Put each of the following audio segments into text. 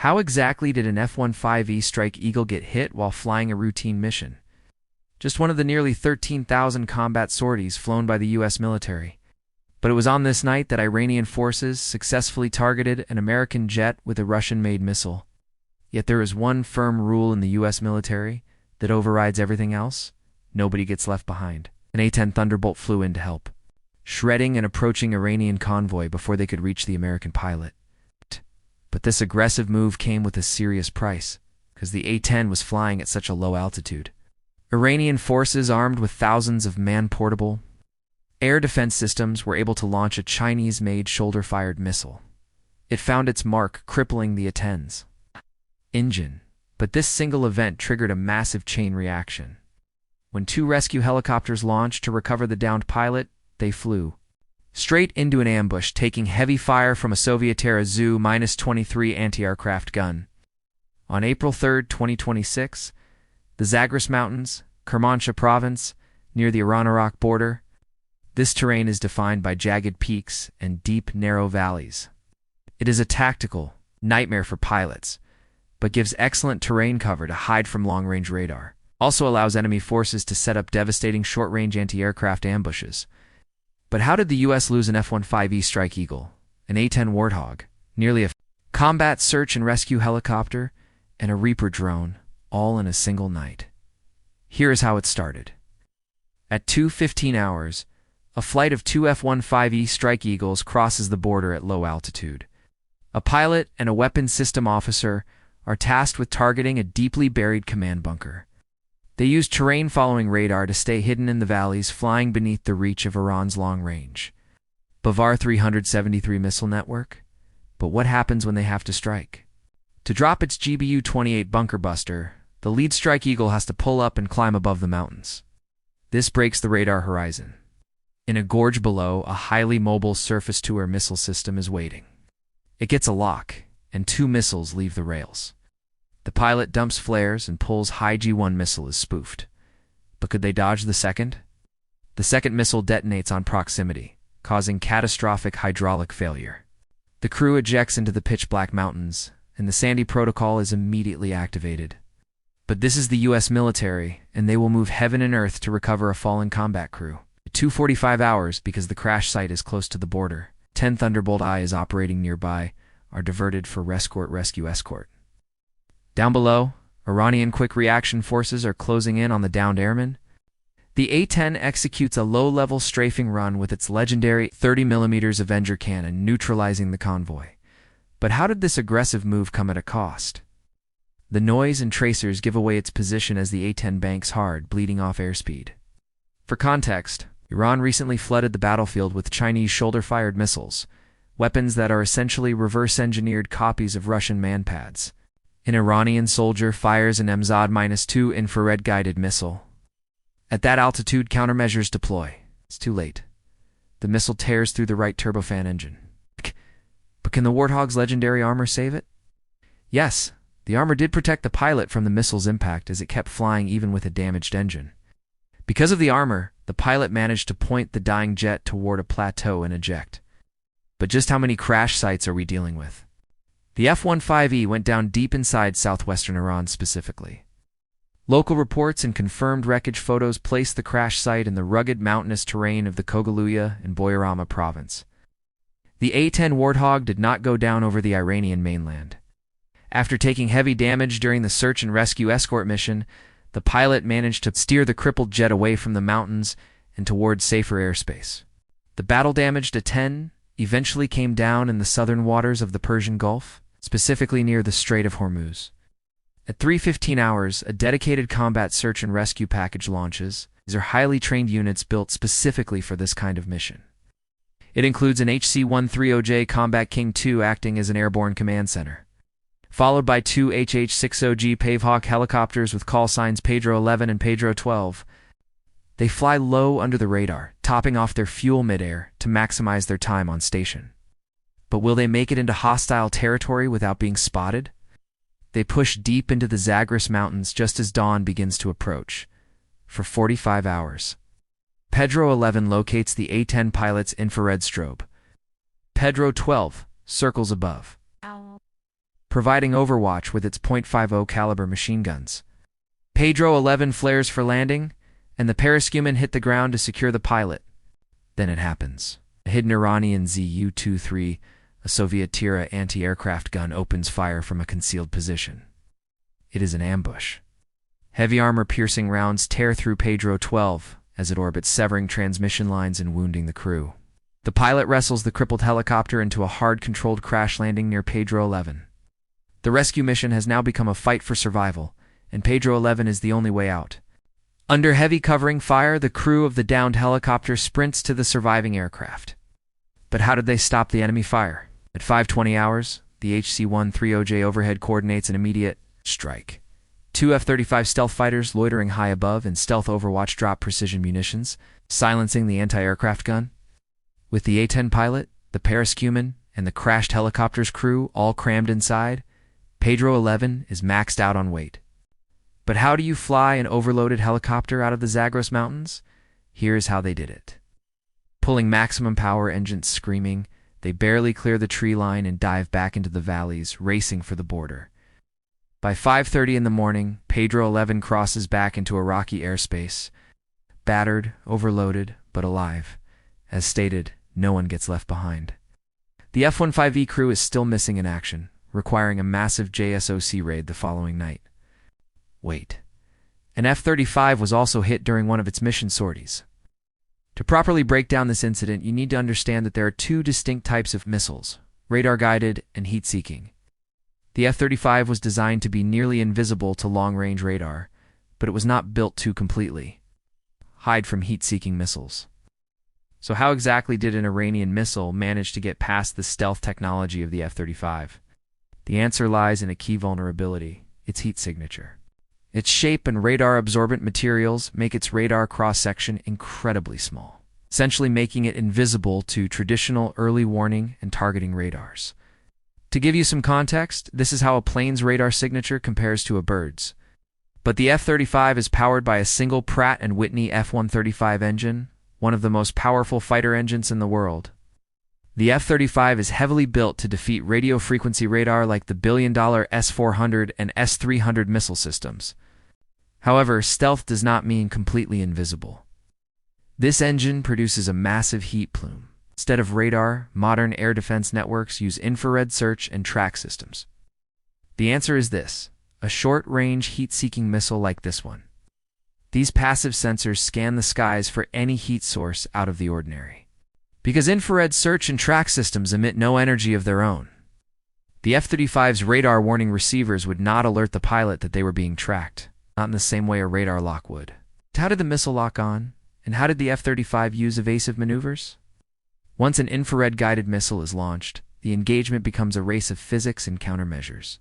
How exactly did an F-15E Strike Eagle get hit while flying a routine mission? Just one of the nearly 13,000 combat sorties flown by the U.S. military. But it was on this night that Iranian forces successfully targeted an American jet with a Russian-made missile. Yet there is one firm rule in the U.S. military that overrides everything else: nobody gets left behind. An A-10 Thunderbolt flew in to help, shredding an approaching Iranian convoy before they could reach the American pilot. But this aggressive move came with a serious price, because the A-10 was flying at such a low altitude. Iranian forces armed with thousands of man-portable air defense systems were able to launch a Chinese-made shoulder-fired missile. It found its mark, crippling the A-10's engine. But this single event triggered a massive chain reaction. When two rescue helicopters launched to recover the downed pilot, they flew straight into an ambush, taking heavy fire from a Soviet-era Zu-23 anti-aircraft gun. On April 3, 2026, the Zagros Mountains, Kermanshah province, near the Iran-Iraq border. This terrain is defined by jagged peaks and deep, narrow valleys. It is a tactical nightmare for pilots, but gives excellent terrain cover to hide from long-range radar. Also allows enemy forces to set up devastating short-range anti-aircraft ambushes. But how did the U.S. lose an F-15E Strike Eagle, an A-10 Warthog, nearly a combat search and rescue helicopter, and a Reaper drone, all in a single night? Here is how it started. At 2:15 hours, a flight of two F-15E Strike Eagles crosses the border at low altitude. A pilot and a weapons system officer are tasked with targeting a deeply buried command bunker. They use terrain-following radar to stay hidden in the valleys, flying beneath the reach of Iran's long-range Bavar 373 missile network. But what happens when they have to strike? To drop its GBU-28 bunker buster, the lead Strike Eagle has to pull up and climb above the mountains. This breaks the radar horizon. In a gorge below, a highly mobile surface-to-air missile system is waiting. It gets a lock, and two missiles leave the rails. The pilot dumps flares and pulls high G1 missile is spoofed. But could they dodge the second? The second missile detonates on proximity, causing catastrophic hydraulic failure. The crew ejects into the pitch-black mountains, and the Sandy Protocol is immediately activated. But this is the U.S. military, and they will move heaven and earth to recover a fallen combat crew. 2:45 hours, because the crash site is close to the border. 10 Thunderbolt I is operating nearby, are diverted for rescue escort. Down below, Iranian quick reaction forces are closing in on the downed airmen. The A-10 executes a low-level strafing run with its legendary 30mm Avenger cannon, neutralizing the convoy. But how did this aggressive move come at a cost? The noise and tracers give away its position as the A-10 banks hard, bleeding off airspeed. For context, Iran recently flooded the battlefield with Chinese shoulder-fired missiles, weapons that are essentially reverse-engineered copies of Russian manpads. An Iranian soldier fires an MZOD-2 infrared-guided missile. At that altitude, countermeasures deploy. It's too late. The missile tears through the right turbofan engine. But can the Warthog's legendary armor save it? Yes, the armor did protect the pilot from the missile's impact as it kept flying even with a damaged engine. Because of the armor, the pilot managed to point the dying jet toward a plateau and eject. But just how many crash sites are we dealing with? The F-15E went down deep inside southwestern Iran specifically. Local reports and confirmed wreckage photos place the crash site in the rugged mountainous terrain of the Kogaluya and Boyarama province. The A-10 Warthog did not go down over the Iranian mainland. After taking heavy damage during the search and rescue escort mission, the pilot managed to steer the crippled jet away from the mountains and towards safer airspace. The battle-damaged A-10 eventually came down in the southern waters of the Persian Gulf, specifically near the Strait of Hormuz. At 3:15 hours, a dedicated combat search and rescue package launches. These are highly trained units built specifically for this kind of mission. It includes an HC-130J Combat King II acting as an airborne command center, followed by two HH-60G Pavehawk helicopters with call signs Pedro 11 and Pedro 12. They fly low under the radar, topping off their fuel midair to maximize their time on station. But will they make it into hostile territory without being spotted? They push deep into the Zagros Mountains just as dawn begins to approach. For 45 hours. Pedro 11 locates the A-10 pilot's infrared strobe. Pedro 12 circles above. providing overwatch with its .50 caliber machine guns. Pedro 11 flares for landing, and the parascumin hit the ground to secure the pilot. Then it happens. A hidden Iranian Zu-23, a Soviet Tira anti-aircraft gun, opens fire from a concealed position. It is an ambush. Heavy armor-piercing rounds tear through Pedro 12 as it orbits, severing transmission lines and wounding the crew. The pilot wrestles the crippled helicopter into a hard, controlled crash landing near Pedro 11. The rescue mission has now become a fight for survival, and Pedro 11 is the only way out. Under heavy covering fire, the crew of the downed helicopter sprints to the surviving aircraft. But how did they stop the enemy fire? At 5:20 hours, the HC-130J overhead coordinates an immediate strike. Two F-35 stealth fighters loitering high above in stealth overwatch drop precision munitions, silencing the anti-aircraft gun. With the A-10 pilot, the parascumin, and the crashed helicopter's crew all crammed inside, Pedro 11 is maxed out on weight. But how do you fly an overloaded helicopter out of the Zagros Mountains? Here's how they did it. Pulling maximum power, engines screaming, they barely clear the tree line and dive back into the valleys, racing for the border. By 5:30 in the morning, Pedro 11 crosses back into Iraqi airspace. Battered, overloaded, but alive. As stated, no one gets left behind. The F-15E crew is still missing in action, requiring a massive JSOC raid the following night. Wait. An F-35 was also hit during one of its mission sorties. To properly break down this incident, you need to understand that there are two distinct types of missiles: radar-guided and heat-seeking. The F-35 was designed to be nearly invisible to long-range radar, but it was not built to completely hide from heat-seeking missiles. So how exactly did an Iranian missile manage to get past the stealth technology of the F-35? The answer lies in a key vulnerability: its heat signature. Its shape and radar-absorbent materials make its radar cross-section incredibly small, essentially making it invisible to traditional early warning and targeting radars. To give you some context, this is how a plane's radar signature compares to a bird's. But the F-35 is powered by a single Pratt & Whitney F-135 engine, one of the most powerful fighter engines in the world. The F-35 is heavily built to defeat radio frequency radar like the billion-dollar S-400 and S-300 missile systems. However, stealth does not mean completely invisible. This engine produces a massive heat plume. Instead of radar, modern air defense networks use infrared search and track systems. The answer is this: a short-range heat-seeking missile like this one. These passive sensors scan the skies for any heat source out of the ordinary. Because infrared search and track systems emit no energy of their own, the F-35's radar warning receivers would not alert the pilot that they were being tracked, not in the same way a radar lock would. How did the missile lock on, and how did the F-35 use evasive maneuvers? Once an infrared-guided missile is launched, the engagement becomes a race of physics and countermeasures.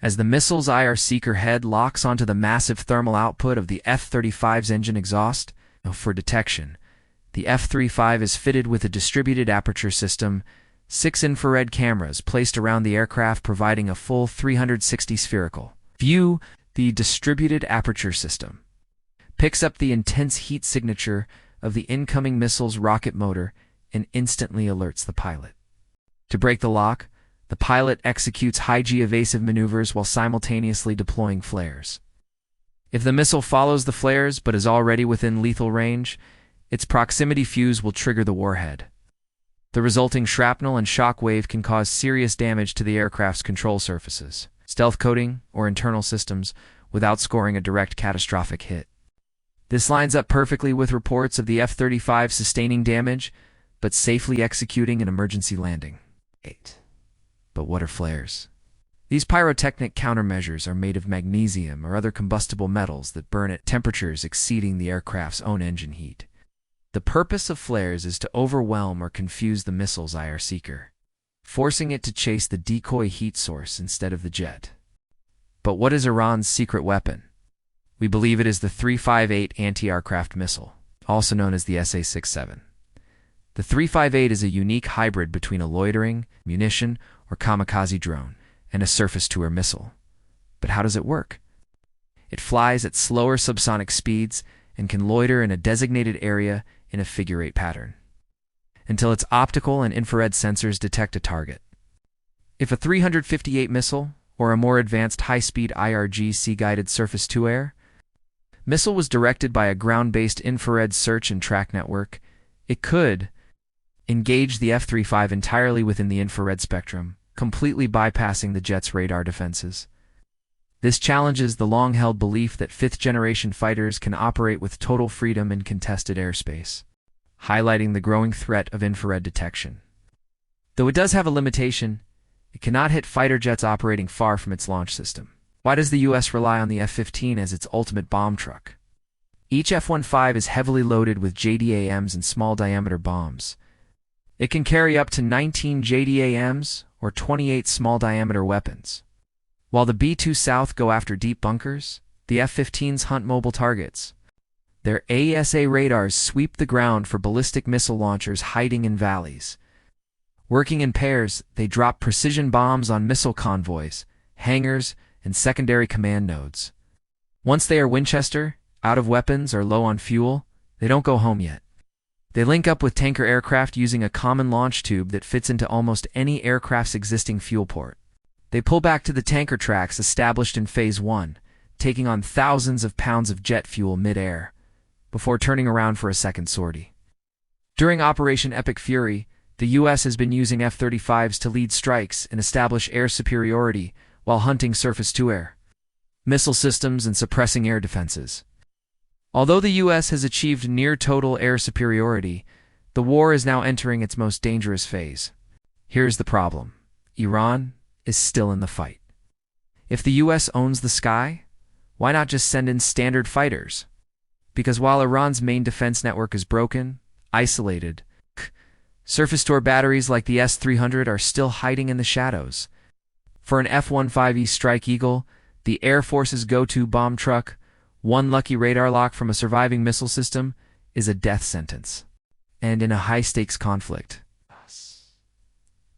As the missile's IR seeker head locks onto the massive thermal output of the F-35's engine exhaust, for detection, the F-35 is fitted with a distributed aperture system, 6 infrared cameras placed around the aircraft providing a full 360 spherical view. The distributed aperture system picks up the intense heat signature of the incoming missile's rocket motor and instantly alerts the pilot. To break the lock, the pilot executes high-G evasive maneuvers while simultaneously deploying flares. If the missile follows the flares but is already within lethal range, its proximity fuse will trigger the warhead. The resulting shrapnel and shock wave can cause serious damage to the aircraft's control surfaces, stealth coating, or internal systems without scoring a direct catastrophic hit. This lines up perfectly with reports of the F-35 sustaining damage but safely executing an emergency landing. 8. But what are flares? These pyrotechnic countermeasures are made of magnesium or other combustible metals that burn at temperatures exceeding the aircraft's own engine heat. The purpose of flares is to overwhelm or confuse the missile's IR seeker, forcing it to chase the decoy heat source instead of the jet. But what is Iran's secret weapon? We believe it is the 358 anti-aircraft missile, also known as the SA-67. The 358 is a unique hybrid between a loitering, munition, or kamikaze drone and a surface-to-air missile. But how does it work? It flies at slower subsonic speeds and can loiter in a designated area in a figure-8 pattern, until its optical and infrared sensors detect a target. If a 358 missile, or a more advanced high-speed IRGC-guided surface-to-air missile was directed by a ground-based infrared search and track network. It could engage the F-35 entirely within the infrared spectrum, completely bypassing the jet's radar defenses. This challenges the long-held belief that fifth-generation fighters can operate with total freedom in contested airspace, highlighting the growing threat of infrared detection. Though it does have a limitation, it cannot hit fighter jets operating far from its launch system. Why does the U.S. rely on the F-15 as its ultimate bomb truck? Each F-15 is heavily loaded with JDAMs and small-diameter bombs. It can carry up to 19 JDAMs or 28 small-diameter weapons. While the B-2 South go after deep bunkers, the F-15s hunt mobile targets. Their AESA radars sweep the ground for ballistic missile launchers hiding in valleys. Working in pairs, they drop precision bombs on missile convoys, hangars, and secondary command nodes. Once they are Winchester, out of weapons, or low on fuel, they don't go home yet. They link up with tanker aircraft using a common launch tube that fits into almost any aircraft's existing fuel port. They pull back to the tanker tracks established in Phase 1, taking on thousands of pounds of jet fuel mid-air, before turning around for a second sortie. During Operation Epic Fury, the U.S. has been using F-35s to lead strikes and establish air superiority while hunting surface-to-air missile systems and suppressing air defenses. Although the U.S. has achieved near-total air superiority, the war is now entering its most dangerous phase. Here's the problem. Iran is still in the fight. If the U.S. owns the sky, why not just send in standard fighters? Because while Iran's main defense network is broken, isolated, surface-to-air batteries like the S-300 are still hiding in the shadows. For an F-15E Strike Eagle, the Air Force's go-to bomb truck, one lucky radar lock from a surviving missile system is a death sentence. And in a high-stakes conflict,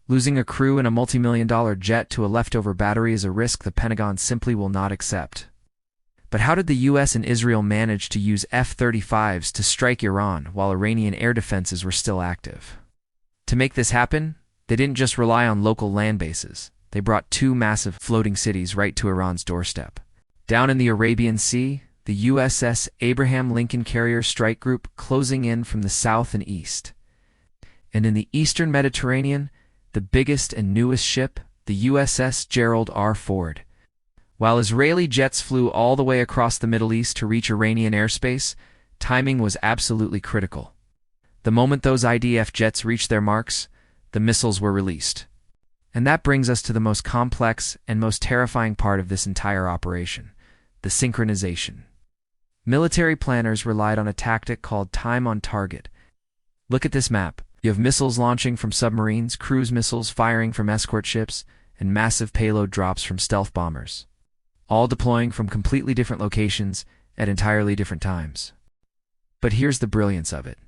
losing a crew in a multi-million-dollar jet to a leftover battery is a risk the Pentagon simply will not accept. But how did the U.S. and Israel manage to use F-35s to strike Iran while Iranian air defenses were still active? To make this happen, they didn't just rely on local land bases. They brought two massive floating cities right to Iran's doorstep. Down in the Arabian Sea, the USS Abraham Lincoln Carrier Strike Group closing in from the south and east. And in the eastern Mediterranean, the biggest and newest ship, the USS Gerald R. Ford. While Israeli jets flew all the way across the Middle East to reach Iranian airspace, timing was absolutely critical. The moment those IDF jets reached their marks, the missiles were released. And that brings us to the most complex and most terrifying part of this entire operation, the synchronization. Military planners relied on a tactic called time on target. Look at this map. You have missiles launching from submarines, cruise missiles firing from escort ships, and massive payload drops from stealth bombers, all deploying from completely different locations at entirely different times. But here's the brilliance of it.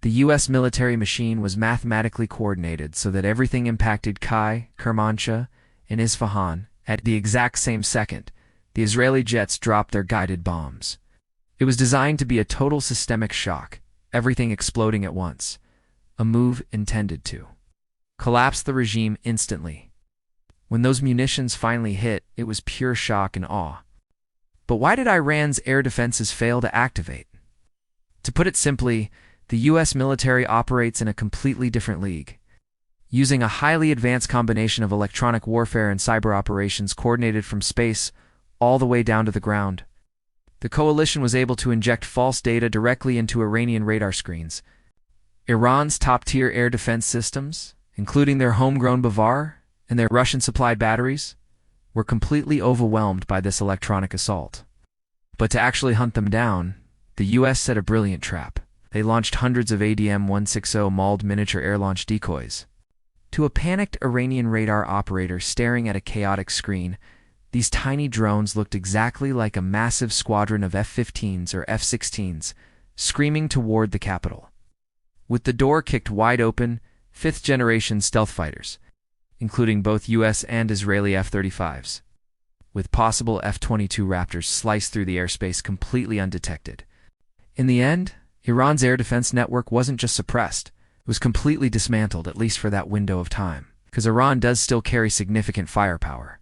The U.S. military machine was mathematically coordinated so that everything impacted Kai, Kermanshah, and Isfahan at the exact same second. The Israeli jets dropped their guided bombs. It was designed to be a total systemic shock, everything exploding at once. A move intended to collapse the regime instantly. When those munitions finally hit, it was pure shock and awe. But why did Iran's air defenses fail to activate? To put it simply, the U.S. military operates in a completely different league. Using a highly advanced combination of electronic warfare and cyber operations coordinated from space all the way down to the ground, the coalition was able to inject false data directly into Iranian radar screens. Iran's top-tier air defense systems, including their homegrown Bavar and their Russian-supplied batteries, were completely overwhelmed by this electronic assault. But to actually hunt them down, the U.S. set a brilliant trap. They launched hundreds of ADM-160 mauled miniature air-launch decoys. To a panicked Iranian radar operator staring at a chaotic screen, these tiny drones looked exactly like a massive squadron of F-15s or F-16s, screaming toward the capital. With the door kicked wide open, fifth-generation stealth fighters, including both U.S. and Israeli F-35s, with possible F-22 Raptors sliced through the airspace completely undetected. In the end, Iran's air defense network wasn't just suppressed, it was completely dismantled, at least for that window of time, because Iran does still carry significant firepower.